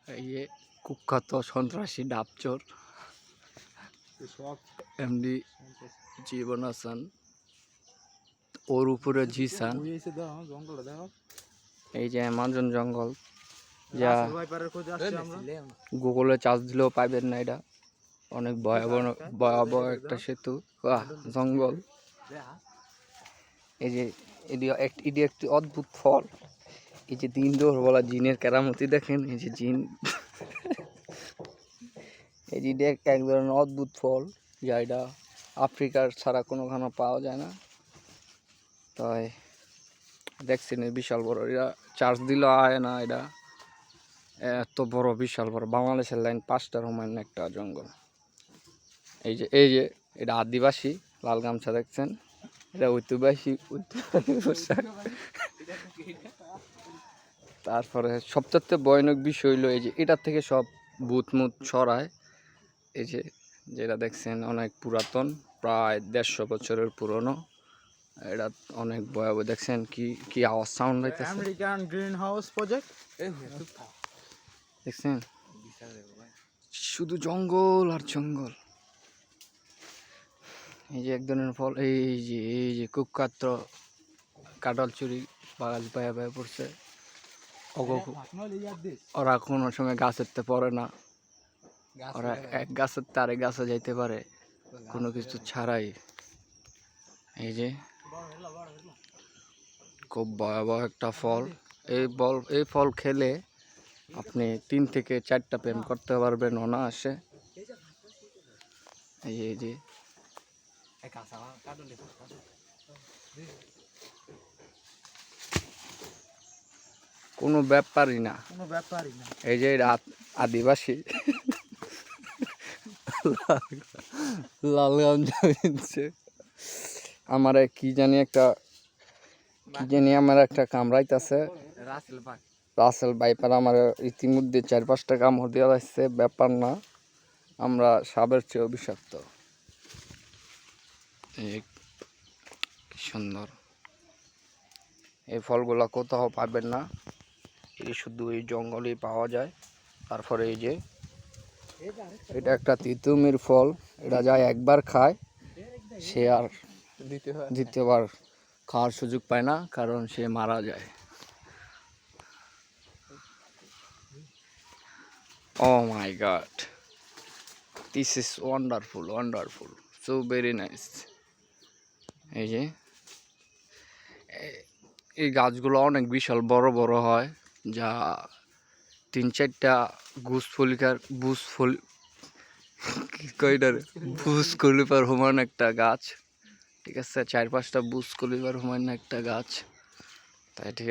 এই যে কুখ্যাত সন্ত্রাসী ডাবচোর এমডি জীবন হাসান, ওর উপরে জিসান। এই যে অ্যামাজন জঙ্গল, যা গুগলে চার্জ দিলেও পাইবেন না। এটা অনেক ভয়াবহ ভয়াবহ একটা সেতু জঙ্গল। এই যে এটি একটি অদ্ভুত ফল। এই যে দিন দোর বলা জিনের কেরামতি দেখেন। এই যে জিন, এই যে এক ধরনের অদ্ভুত ফল, যা এটা আফ্রিকার ছাড়া কোনোখানে পাওয়া যায় না। তাই দেখছেন বিশাল বড়, এটা চার্জ দিলেও আয় না। এটা এত বড়, বিশাল বড়, বাংলাদেশের লাইন 5টার সমান একটা জঙ্গল। এই যে এটা আদিবাসী, লাল গামছা দেখছেন, এটা ঐতিহ্যবাহী পোশাক। তারপরে সবচেয়ে ভয়ানক বিষয় হইলো এই যে এটার থেকে সব ভূত মুত ছড়ায়। এই যে যেটা দেখছেন অনেক পুরাতন, প্রায় 150 বছরের পুরনো। এটা অনেক ভয়াবহ। দেখছেন কি কি আওয়াজ, সাউন্ড হইতেছে। আমেরিকান গ্রিন হাউস প্রজেক্ট দেখছেন, শুধু জঙ্গল আর জঙ্গল। এই যে এক ধরনের ফল, এই যে কুখ্যাত কাঁঠাল চুরি বাগাল পায়া পায়া পড়ছে। ওরা কোনো সময় গাছের পড়ে না, ওরা এক গাছের তারে গাছে যাইতে পারে কোনো কিছু ছাড়াই। এই যে খুব ভয়াবহ একটা ফল। এই ফল খেলে আপনি 3 থেকে 4টা প্রেম করতে পারবেন অনায়াসে। এই যে কোনো ব্যাপারই না। এই যে আদিবাসী লাল গামছা পিনছে। আমার কি জানি আমার একটা কামড়াইতেছে। রাসেল ভাইপার আমার ইতিমধ্যে 4-5টা কামড় দেওয়া যাচ্ছে, ব্যাপার না, আমরা সাপের চেয়েও বিষাক্ত। কি সুন্দর এই ফলগুলা, কোথাও পাবেন না, এই শুধু এই জঙ্গলেই পাওয়া যায়। তারপরে এই যে এটা একটা তিতুমির ফল, এটা যায় একবার খায়, সে আর দ্বিতীয়বার খাওয়ার সুযোগ পায় না, কারণ সে মারা যায়। Oh my God, this is wonderful, so very nice. এই যে এই গাছগুলো অনেক বিশাল বড় বড় হয়, যা 3-4টা বুশ খলিফার সমান একটা গাছ। ঠিক আছে, 4-5টা বুশ খলিফার সমান একটা গাছ। তাই ঠিক